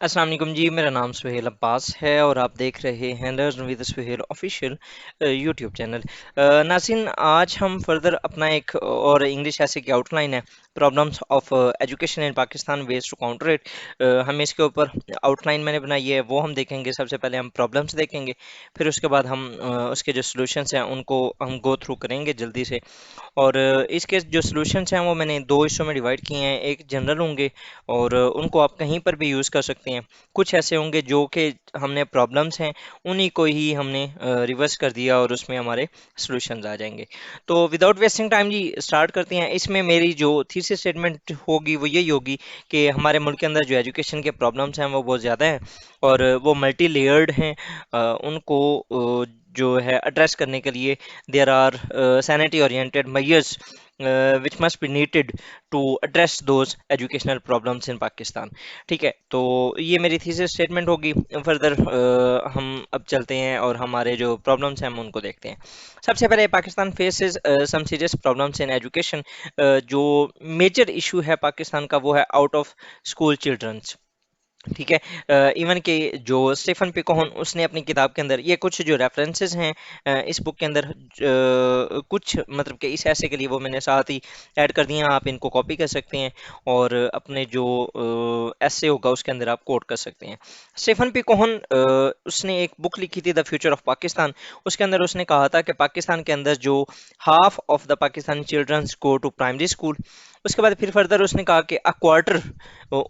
السلام علیکم جی، میرا نام سہیل عباس ہے اور آپ دیکھ رہے ہیں learn with Sohail official YouTube channel. ناظرین، آج ہم فردر اپنا ایک اور انگلش ایسے کی آؤٹ لائن ہے problems of education in Pakistan ways to counter it. ہم اس کے اوپر آؤٹ لائن میں نے بنائی ہے وہ ہم دیکھیں گے۔ سب سے پہلے ہم پرابلمس دیکھیں گے، پھر اس کے بعد ہم اس کے جو سلوشنس ہیں ان کو ہم گو تھرو کریں گے جلدی سے۔ اور اس کے جو سلوشنس ہیں وہ میں نے دو حصوں میں ڈیوائڈ کیے ہیں، ایک جنرل ہوں گے اور ان کو آپ کہیں پر بھی یوز کر سکتے ہیں، کچھ ایسے ہوں گے جو کہ ہم نے پرابلمس ہیں انہی کو ہی ہم نے ریورس کر دیا اور اس میں ہمارے سلوشنز آ جائیں گے۔ تو وداؤٹ ویسٹنگ ٹائم جی اسٹارٹ کرتے ہیں۔ اس میں میری جو تھیسس اسٹیٹمنٹ ہوگی وہ یہی ہوگی کہ ہمارے ملک کے اندر جو ایجوکیشن کے پرابلمس ہیں وہ بہت زیادہ ہیں اور وہ ملٹی لیئرڈ ہیں۔ ان کو جو ہے ایڈریس کرنے کے لیے there are sanity oriented measures which must be needed to address those educational problems in Pakistan۔ ٹھیک ہے، تو یہ میری تھیسس اسٹیٹمنٹ ہوگی۔ فردر ہم اب چلتے ہیں اور ہمارے جو پرابلمس ہیں ہم ان کو دیکھتے ہیں۔ سب سے پہلے Pakistan phases some serious problems ان ایجوکیشن۔ جو میجر ایشو ہے پاکستان کا وہ ہے آؤٹ آف اسکول چلڈرنس۔ ٹھیک ہے، ایون کہ جو اسٹیفن پیکوہن اس نے اپنی کتاب کے اندر یہ کچھ جو ریفرنسز ہیں اس بک کے اندر کچھ مطلب کہ اس ایسے کے لیے وہ میں نے ساتھ ہی ایڈ کر دیا، آپ ان کو کاپی کر سکتے ہیں اور اپنے جو ایسے ہوگا اس کے اندر آپ کوٹ کر سکتے ہیں۔ اسٹیفن پیکوہن اس نے ایک بک لکھی تھی دا فیوچر آف پاکستان۔ اس کے اندر اس نے کہا تھا کہ پاکستان کے اندر جو half of the Pakistani childrens go to primary school, اس کے بعد پھر فردر اس نے کہا کہ اے کوارٹر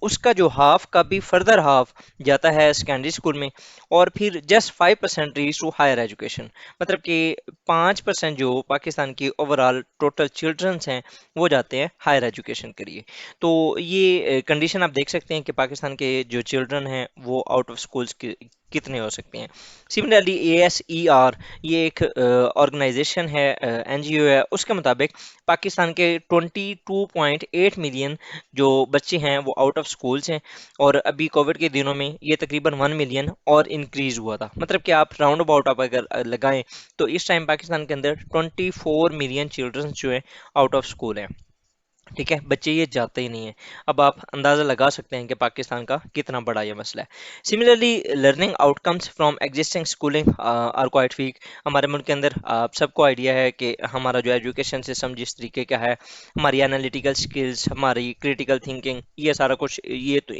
اس کا جو ہاف کا بھی فردر ہاف جاتا ہے سیکنڈری اسکول میں، اور پھر just 5% reach to higher education. مطلب کہ 5% جو پاکستان کی اوور آل ٹوٹل چلڈرنس ہیں وہ جاتے ہیں ہائر ایجوکیشن کے لیے۔ تو یہ کنڈیشن آپ دیکھ سکتے ہیں کہ پاکستان کے جو چلڈرن ہیں وہ آؤٹ آف اسکولس کتنے ہو سکتے ہیں۔ Similarly A S E R یہ ایک آرگنائزیشن ہے، این جی او ہے، اس کے مطابق پاکستان کے 22.8 ملین جو بچے ہیں وہ آؤٹ آف اسکولس ہیں، اور ابھی کووڈ کے دنوں میں یہ تقریباً 1 ملین اور انکریز ہوا تھا۔ مطلب کہ آپ راؤنڈ اباؤٹ آپ اگر لگائیں تو اس ٹائم پاکستان کے اندر 24 ملین چلڈرنس جو ہیں آؤٹ آف اسکول ہیں۔ ٹھیک ہے، بچے یہ جاتے ہی نہیں ہیں۔ اب آپ اندازہ لگا سکتے ہیں کہ پاکستان کا کتنا بڑا یہ مسئلہ ہے۔ Similarly learning outcomes from existing schooling are quite weak. ہمارے ملک کے اندر آپ سب کو آئیڈیا ہے کہ ہمارا جو ایجوکیشن سسٹم جس طریقے کا ہے، ہماری انالیٹیکل سکلز، ہماری کریٹیکل تھنکنگ، یہ سارا کچھ یہ تو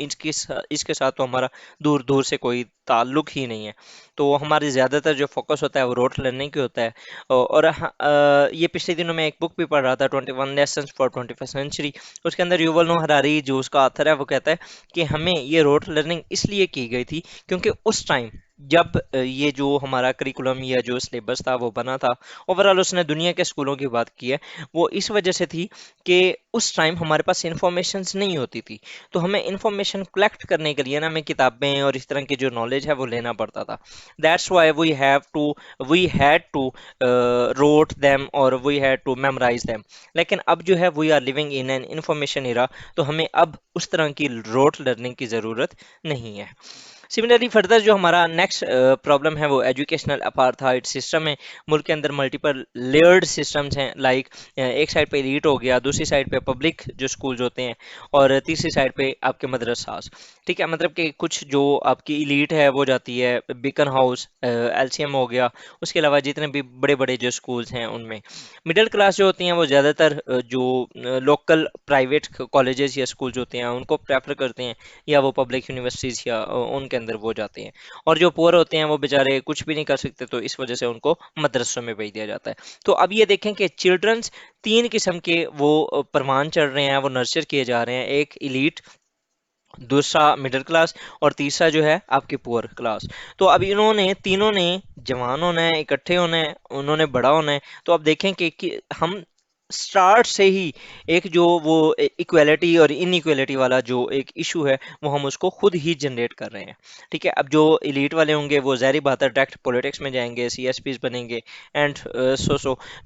اس کے ساتھ تو ہمارا دور دور سے کوئی تعلق ہی نہیں ہے۔ تو ہماری زیادہ تر جو فوکس ہوتا ہے وہ روٹ لرننگ کی ہوتا ہے۔ اور یہ پچھلے دنوں میں ایک بک بھی پڑھ رہا تھا 21 لیسنس فار 21st سینچری۔ اس کے اندر یوول نو ہراری جو اس کا آتھر ہے وہ کہتا ہے کہ ہمیں یہ روٹ لرننگ اس لیے کی گئی تھی کیونکہ اس ٹائم جب یہ جو ہمارا کریکولم یا جو سلیبس تھا وہ بنا تھا، اوورال اس نے دنیا کے اسکولوں کی بات کی ہے، وہ اس وجہ سے تھی کہ اس ٹائم ہمارے پاس انفارمیشنز نہیں ہوتی تھی، تو ہمیں انفارمیشن کلیکٹ کرنے کے لیے نا ہمیں کتابیں اور اس طرح کی جو نالج ہے وہ لینا پڑتا تھا۔ That's why we had to wrote them or we had to memorize them۔ لیکن اب جو ہے we are living in an information era، تو ہمیں اب اس طرح کی روٹ لرننگ کی ضرورت نہیں ہے۔ سملرلی فردر جو ہمارا نیکسٹ پرابلم ہے وہ ایجوکیشنل اپارتھائڈ سسٹم ہے۔ ملک کے اندر ملٹیپل لیئرڈ سسٹمز ہیں، لائک ایک سائڈ پہ ایلیٹ ہو گیا، دوسری سائڈ پہ پبلک جو اسکولز ہوتے ہیں، اور تیسری سائڈ پہ آپ کے مدرساز۔ ٹھیک ہے، مطلب کہ کچھ جو آپ کی ایلیٹ ہے وہ جاتی ہے Beaconhouse, L C M ہو گیا، اس کے علاوہ جتنے بھی بڑے بڑے جو اسکولز ہیں ان میں۔ مڈل کلاس جو ہوتی ہیں وہ زیادہ تر جو لوکل پرائیویٹ کالجز یا اسکولز ہوتے ہیں ان کو پریفر کرتے ہیں، یا وہ پبلک یونیورسٹیز یا ان کے اندر وہ جاتے ہیں، اور جو پور ہوتے ہیں وہ بیچارے کچھ بھی نہیں کر سکتے تو اس وجہ سے ان کو مدرسوں میں بھیج دیا جاتا ہے۔ تو اب یہ دیکھیں کہ چلڈرنس تین قسم کے وہ پروان چڑھ رہے ہیں، وہ نرچر کیے جا رہے ہیں، ایک ایلیٹ، دوسرا مڈل کلاس، اور تیسرا جو ہے آپ کی پور کلاس۔ تو اب انہوں نے تینوں نے جوان ہونا ہے، اکٹھے ہونا ہے، انہوں نے بڑا ہونا ہے۔ تو اب دیکھیں کہ ہم سٹارٹ سے ہی ایک جو وہ ایکویلٹی اور ان ایکویلٹی والا جو ایک ایشو ہے وہ ہم اس کو خود ہی جنریٹ کر رہے ہیں۔ ٹھیک ہے، اب جو ایلیٹ والے ہوں گے وہ ظاہری بات ہے ڈائریکٹ پولیٹکس میں جائیں گے، سی ایس پیز بنیں گے، اینڈ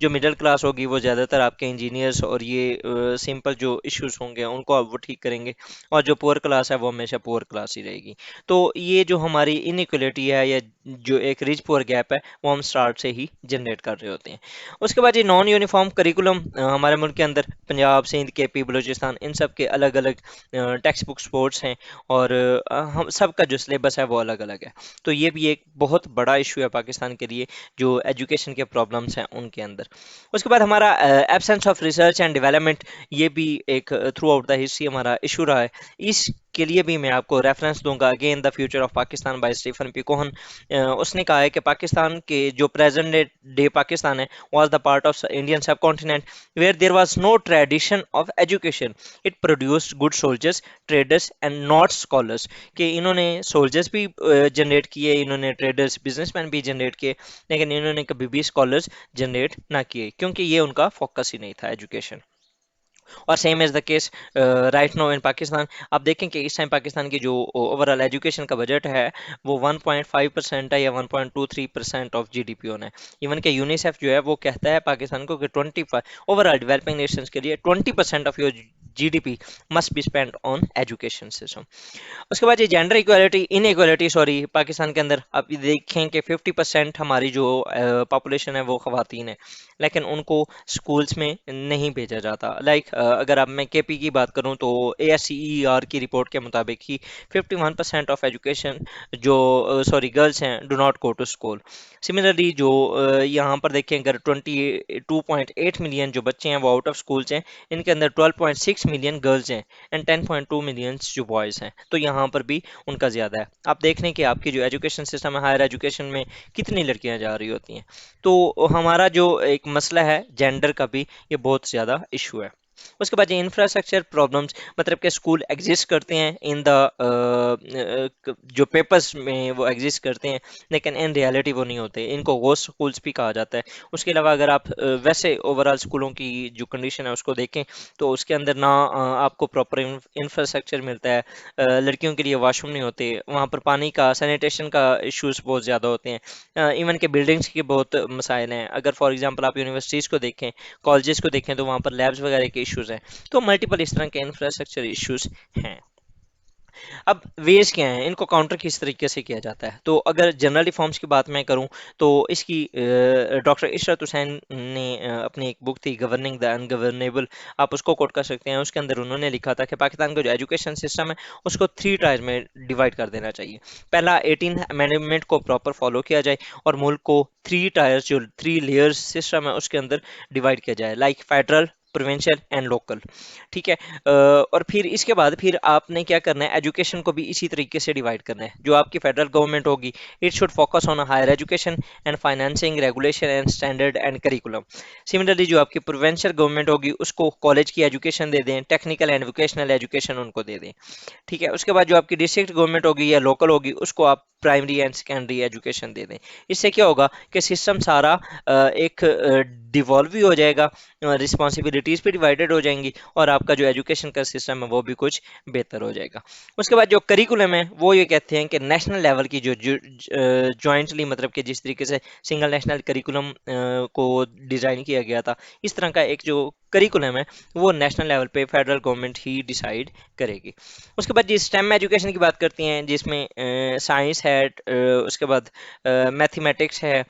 جو مڈل کلاس ہوگی وہ زیادہ تر آپ کے انجینئرس اور یہ سمپل جو ایشوز ہوں گے ان کو آپ وہ ٹھیک کریں گے، اور جو پور کلاس ہے وہ ہمیشہ پور کلاس ہی رہے گی۔ تو یہ جو ہماری انیکولیٹی ہے یا جو ایک ریچ پور گیپ ہے وہ ہم سٹارٹ سے ہی جنریٹ کر رہے ہوتے ہیں۔ اس کے بعد یہ نان یونیفارم کریکولم ہمارے ملک کے اندر پنجاب، سندھ، کے پی، بلوچستان، ان سب کے الگ الگ ٹیکسٹ بک سپورٹس ہیں، اور ہم سب کا جو سلیبس ہے وہ الگ الگ ہے. تو یہ بھی ایک بہت بڑا ایشو ہے پاکستان کے لیے، جو ایجوکیشن کے پرابلمس ہیں ان کے اندر. اس کے بعد ہمارا absence of research and development, یہ بھی ایک تھرو آؤٹ دا ہسٹری ہمارا ایشو رہا ہے. اس کے لیے بھی میں آپ کو ریفرنس دوں گا، again the future of Pakistan by Stephen P Cohen. اس نے کہا ہے کہ پاکستان کے جو پریزنٹ ڈے پاکستان ہے was the part of Indian sub continent where there was no tradition of education. It produced good soldiers, traders and not scholars. کہ انہوں نے سولجرس بھی جنریٹ کیے، انہوں نے ٹریڈرس بزنس مین بھی جنریٹ کیے، لیکن انہوں نے کبھی بھی اسکالرس جنریٹ نہ کیے، کیونکہ یہ ان کا فوکس ہی نہیں تھا ایجوکیشن. اور same is the case right now in Pakistan. آپ دیکھیں کہ اس ٹائم پاکستان کی جو اوور آل ایجوکیشن کا بجٹ ہے وہ 1.5% ہے یا 1.23% آف جی ڈی پی ہونا ہے. ایون کہ یونیسیف جو ہے وہ کہتا ہے پاکستان کو کہ 25 اوور آل ڈیولپنگ نیشنز کے لیے 20% of your G D P must be spend on education system. اس کے بعد یہ gender equality inequality sorry Pakistan کے اندر آپ دیکھیں کہ 50% ہماری جو پاپولیشن ہے وہ خواتین ہے، لیکن ان کو اسکولس میں نہیں بھیجا جاتا. لائک اگر اب میں کے پی کی بات کروں تو A S C E R کی رپورٹ کے مطابق ہی 51% آف ایجوکیشن جو سوری گرلس ہیں do not go to school. Similarly جو یہاں پر دیکھیں اگر 22.8 ملین جو بچے ہیں وہ آؤٹ آف اسکولس ہیں، ان کے اندر 12.6 ملین گرلز ہیں اینڈ 10.2 ملینس جو بوائز ہیں. تو یہاں پر بھی ان کا زیادہ ہے. آپ دیکھ لیں کہ آپ کی جو ایجوکیشن سسٹم ہے ہائر ایجوکیشن میں کتنی لڑکیاں جا رہی ہوتی ہیں. تو ہمارا جو ایک مسئلہ ہے جینڈر کا بھی یہ بہت زیادہ ایشو ہے. اس کے بعد یہ انفراسٹرکچر پرابلمس، مطلب کہ اسکول ایگزسٹ کرتے ہیں ان دا جو پیپرز میں وہ ایگزسٹ کرتے ہیں، لیکن ان ریالٹی وہ نہیں ہوتے. ان کو غوث اسکولس بھی کہا جاتا ہے. اس کے علاوہ اگر آپ ویسے اوور آل اسکولوں کی جو کنڈیشن ہے اس کو دیکھیں تو اس کے اندر نہ آپ کو پراپر انفراسٹرکچر ملتا ہے، لڑکیوں کے لیے واش روم نہیں ہوتے، وہاں پر پانی کا سینیٹیشن کا ایشوز بہت زیادہ ہوتے ہیں، ایون کہ بلڈنگس کے بہت مسائل ہیں. اگر فار ایگزامپل آپ یونیورسٹیز کو دیکھیں، کالجز کو دیکھیں تو وہاں پر لیبس وغیرہ کے ایشوز ہیں. تو ملٹیپل اس طرح کے انفراسٹرکچر ایشوز ہیں. اب ویز کیا ہیں، ان کو کاؤنٹر کس طریقے سے کیا جاتا ہے؟ تو اگر جنرل ریفارمس کی بات میں کروں تو اس کی ڈاکٹر عشرت حسین نے اپنی ایک بک تھی گورننگ دا انگورنیبل، آپ اس کو کوٹ کر سکتے ہیں. اس کے اندر انہوں نے لکھا تھا کہ پاکستان کا جو ایجوکیشن سسٹم ہے اس کو 3 ٹائر میں ڈیوائڈ کر دینا چاہیے. پہلا 18 امینڈمنٹ کو پراپر فالو کیا جائے اور ملک کو 3 ٹائرز جو 3 لیئرز سسٹم ہے اس کے اندر ڈیوائڈ کیا جائے، like federal, provincial and local. ٹھیک ہے. اور پھر اس کے بعد پھر آپ نے کیا کرنا ہے، ایجوکیشن کو بھی اسی طریقے سے ڈیوائڈ کرنا ہے. جو آپ کی فیڈرل گورنمنٹ ہوگی it should focus on higher education and financing, regulation and standard and curriculum. Similarly جو آپ کی پروونشل گورنمنٹ ہوگی اس کو کالج کی ایجوکیشن دے دیں، ٹیکنیکل اینڈ ووکیشنل ایجوکیشن ان کو دے دیں. ٹھیک ہے. اس کے بعد جو آپ کی ڈسٹرکٹ گورنمنٹ ہوگی یا لوکل ہوگی اس کو آپ پرائمری اینڈ سیکنڈری ایجوکیشن دے دیں. اس سے کیا ہوگا کہ سسٹم سارا ایک ڈیوالو بھی ہو جائے گا، رسپانسبلٹیز بھی ڈیوائڈیڈ ہو جائیں گی، اور آپ کا جو ایجوکیشن کا سسٹم ہے وہ بھی کچھ بہتر ہو جائے گا. اس کے بعد جو کریکولم ہے وہ یہ کہتے ہیں کہ نیشنل لیول کی جو جوائنٹلی مطلب کہ جس طریقے سے سنگل نیشنل کریکولم کو ڈیزائن کیا گیا تھا، اس طرح کا ایک جو کریکولم ہے وہ نیشنل لیول پہ فیڈرل گورنمنٹ ہی ڈیسائیڈ کرے گی. اس کے بعد جی اسٹیم ایجوکیشن کی بات کرتے ہیں جس میں سائنس ہے، اس کے بعد میتھمیٹکس ہے،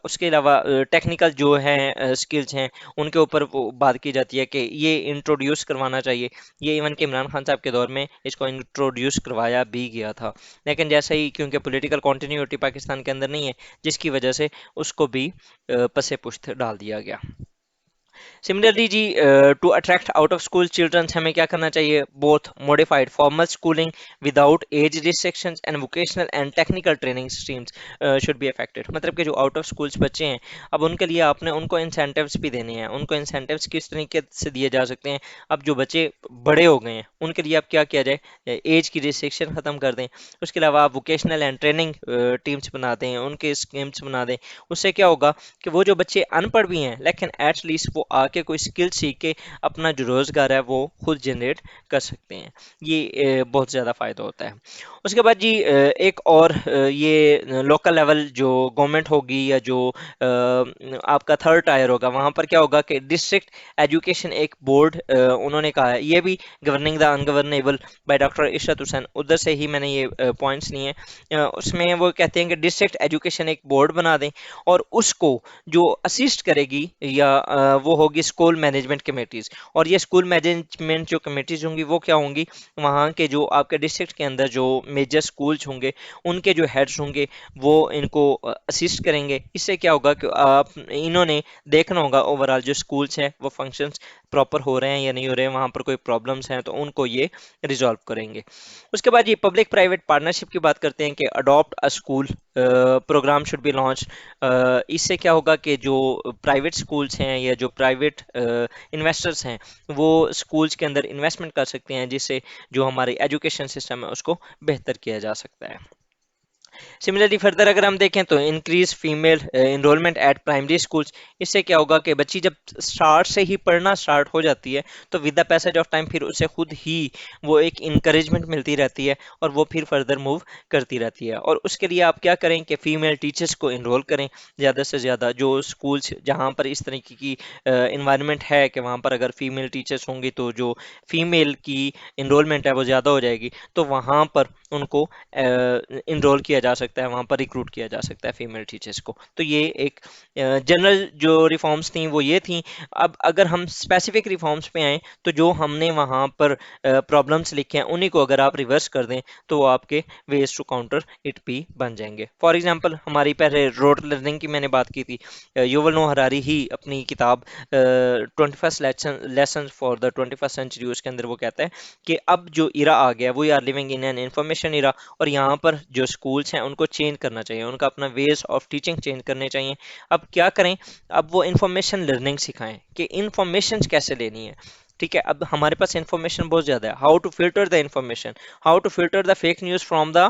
اس کے علاوہ ٹیکنیکل جو ہیں اسکلز ہیں ان کے اوپر وہ بات کی جاتی ہے کہ یہ انٹروڈیوس کروانا چاہیے. یہ ایون کہ عمران خان صاحب کے دور میں اس کو انٹروڈیوس کروایا بھی گیا تھا، لیکن جیسے ہی کیونکہ پولیٹیکل کنٹینیوٹی پاکستان کے اندر نہیں ہے جس کی وجہ سے اس کو بھی پس پشت ڈال دیا گیا. سملرلی جی to attract out of school childrens ہمیں کیا کرنا چاہیے، both modified formal schooling without age restrictions and vocational and technical training streams should be affected. مطلب کہ جو آؤٹ آف اسکولس بچے ہیں اب ان کے لیے آپ نے ان کو انسینٹیوز بھی دینے ہیں. ان کو انسینٹیوز کس طریقے سے دیے جا سکتے ہیں، اب جو بچے بڑے ہو گئے ہیں ان کے لیے اب کیا کیا جائے، ایج کی ریسٹرکشن ختم کر دیں. اس کے علاوہ آپ ووکیشنل اینڈ ٹریننگ ٹیمس بنا دیں، ان کے اسکیمس بنا دیں. اس سے کیا ہوگا کہ وہ جو بچے ان پڑھ بھی ہیں لیکن ایٹ لیسٹ وہ آ کے کوئی اسکل سیکھ کے اپنا جو روزگار ہے وہ خود جنریٹ کر سکتے ہیں. یہ بہت زیادہ فائدہ ہوتا ہے. اس کے بعد جی ایک اور یہ لوکل لیول جو گورنمنٹ ہوگی یا جو آپ کا تھرڈ ٹائر ہوگا وہاں پر کیا ہوگا کہ ڈسٹرکٹ ایجوکیشن ایک بورڈ انہوں نے کہا ہے، یہ بھی گورننگ دا انگورنیبل بائی ڈاکٹر عشرت حسین، ادھر سے ہی میں نے یہ پوائنٹس لیے ہیں. اس میں وہ کہتے ہیں کہ ڈسٹرکٹ ایجوکیشن ایک بورڈ بنا دیں اور اس کو جو اسسٹ کرے گی یا وہ ہوگی اسکول مینجمنٹ کمیٹیز. اور یہ اسکول مینجمنٹ جو کمیٹیز ہوں گی وہ کیا ہوں گی؟ وہاں کے جو آپ کے ڈسٹرکٹ کے اندر جو میجر اسکولس ہوں گے ان کے جو ہیڈس ہوں گے وہ ان کو اسسٹ کریں گے. اس سے کیا ہوگا کہ آپ انہوں نے دیکھنا ہوگا اوور آل جو اسکولس ہیں وہ فنکشنز پراپر ہو رہے ہیں یا نہیں ہو رہے ہیں، وہاں پر کوئی پرابلمس ہیں تو ان کو یہ ریزالو کریں گے. اس کے بعد یہ پبلک پرائیویٹ پارٹنرشپ کی بات کرتے ہیں کہ adopt a school programme should be launch. اس سے کیا ہوگا کہ جو پرائیویٹ اسکولس ہیں یا جو پرائیویٹ انویسٹرس ہیں وہ اسکولس کے اندر انویسٹمنٹ کر سکتے ہیں، جس سے جو ہماری ایجوکیشن سسٹم ہے اس کو بہتر کیا جا سکتا ہے. سملرلی فردر اگر ہم دیکھیں تو increase female enrolment at primary schools. اس سے کیا ہوگا کہ بچی جب اسٹارٹ سے ہی پڑھنا اسٹارٹ ہو جاتی ہے تو with the passage of time پھر اسے خود ہی وہ ایک انکریجمنٹ ملتی رہتی ہے اور وہ پھر فردر موو کرتی رہتی ہے. اور اس کے لیے آپ کیا کریں کہ فیمیل ٹیچرس کو انرول کریں زیادہ سے زیادہ. جو اسکولس جہاں پر اس طریقے کی انوائرمنٹ ہے کہ وہاں پر اگر فیمیل ٹیچرس ہوں گی تو جو فیمیل کی انرولمنٹ ہے وہ زیادہ ہو جائے گی، تو وہاں پر ان کو انرول کیا جا سکتا ہے، وہاں پر ریکروٹ کیا جا سکتا ہے فیمیل ٹیچرس کو. تو یہ ایک جنرل جو ریفارمز تھیں وہ یہ تھیں. اب اگر ہم اسپیسیفک ریفارمز پہ آئیں تو جو ہم نے وہاں پر پرابلمس لکھے ہیں انہیں کو اگر آپ ریورس کر دیں تو وہ آپ کے ویز ٹو کاؤنٹر اٹ بھی بن جائیں گے. فار ایگزامپل ہماری پہلے روٹ لرننگ کی میں نے بات کی تھی. یوول نو ہراری ہی اپنی کتاب 21 لیسنز فار دا 21 سینچری اس کے اندر وہ کہتا ہے کہ اب جو ایرا آ گیا we are living in an information era, اور یہاں پر جو اسکولس ہیں ان کو چینج کرنا چاہیے، ان کا اپنا ویز آف ٹیچنگ چینج کرنے چاہیے. اب کیا کریں؟ اب وہ انفارمیشن لرننگ سکھائیں کہ انفارمیشن کیسے لینی ہے. ٹھیک ہے، اب ہمارے پاس انفارمیشن بہت زیادہ ہے. How to filter the information, how to filter the fake news from the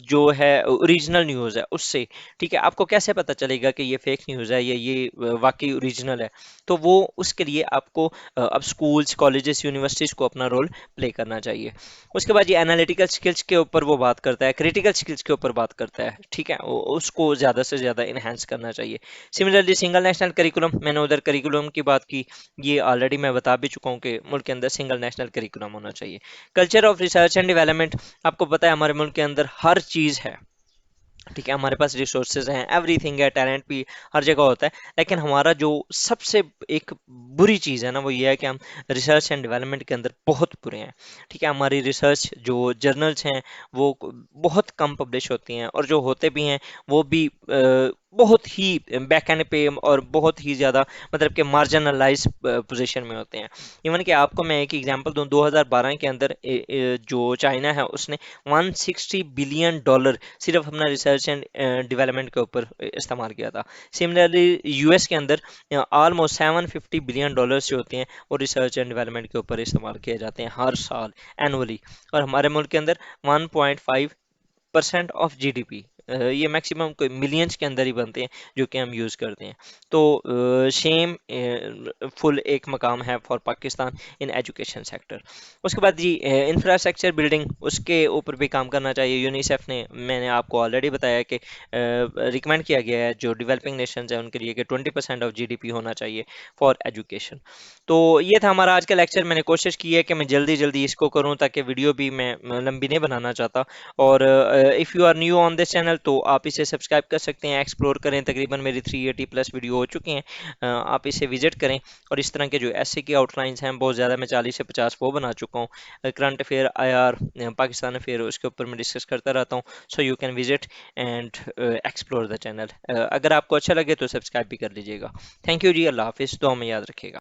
جو ہے اوریجنل نیوز ہے اس سے. ٹھیک ہے، آپ کو کیسے پتہ چلے گا کہ یہ فیک نیوز ہے یا یہ واقعی اوریجنل ہے؟ تو وہ اس کے لیے آپ کو اب اسکولس، کالجز، یونیورسٹیز کو اپنا رول پلے کرنا چاہیے. اس کے بعد یہ انالیٹیکل سکلز کے اوپر وہ بات کرتا ہے، کریٹیکل سکلز کے اوپر بات کرتا ہے. ٹھیک ہے، اس کو زیادہ سے زیادہ انہینس کرنا چاہیے. سملرلی سنگل نیشنل کریکولم، میں نے ادھر کریکولم کی بات کی، یہ آلریڈی میں بتا بھی چکا ہوں کہ ملک کے اندر سنگل نیشنل کریکولم ہونا چاہیے. Culture of research and development, آپ کو پتہ ہے ہمارے ملک کے اندر ہر چیز ہے. ٹھیک ہے، ہمارے پاس ریسورسز ہیں، ایوری تھنگ ہے، ٹیلنٹ بھی ہر جگہ ہوتا ہے. لیکن ہمارا جو سب سے ایک بری چیز ہے نا وہ یہ ہے کہ ہم ریسرچ اینڈ ڈیولپمنٹ کے اندر بہت برے ہیں. ٹھیک ہے، ہماری ریسرچ جو جرنلس ہیں وہ بہت کم پبلش ہوتی ہیں، اور جو ہوتے بھی ہیں وہ بھی بہت ہی بیک اینڈ پہ اور بہت ہی زیادہ مطلب کہ مارجنلائز پوزیشن میں ہوتے ہیں. ایون کہ آپ کو میں ایک ایگزامپل دوں، 2012 کے اندر جو چائنا ہے اس نے $160 بلین صرف اپنا ریسرچ اینڈ ڈیولپمنٹ کے اوپر استعمال کیا تھا. سملرلی یو ایس کے اندر آلموسٹ $750 جو ہوتے ہیں وہ ریسرچ اینڈ ڈیولپمنٹ کے اوپر استعمال کیے جاتے ہیں ہر سال اینولی. اور ہمارے ملک کے اندر 1.5% آف جی ڈی پی، یہ میکسیمم کوئی ملینز کے اندر ہی بنتے ہیں جو کہ ہم یوز کرتے ہیں. تو شیم فل ایک مقام ہے for Pakistan in education sector. اس کے بعد جی انفراسٹرکچر بلڈنگ، اس کے اوپر بھی کام کرنا چاہیے. یونیسیف نے، میں نے آپ کو آلریڈی بتایا کہ ریکمینڈ کیا گیا ہے جو ڈیولپنگ نیشنز ہیں ان کے لیے کہ 20% آف جی ڈی پی ہونا چاہیے فار ایجوکیشن. تو یہ تھا ہمارا آج کا لیکچر. میں نے کوشش کی ہے کہ میں جلدی جلدی اس کو کروں تاکہ ویڈیو بھی میں لمبی نہیں بنانا چاہتا. اور if you are new on this channel تو آپ اسے سبسکرائب کر سکتے ہیں، ایکسپلور کریں. تقریباً میری 380+ ویڈیو ہو چکی ہیں، آپ اسے وزٹ کریں. اور اس طرح کے جو ایسے کی آؤٹ لائنس ہیں بہت زیادہ، میں 40 سے 50 وہ بنا چکا ہوں. Current affair, I R, Pakistan affair, اس کے اوپر میں ڈسکس کرتا رہتا ہوں. So you can visit and explore the channel. اگر آپ کو اچھا لگے تو سبسکرائب بھی کر لیجیے گا. تھینک یو جی، اللہ حافظ، دعا میں یاد رکھیے گا.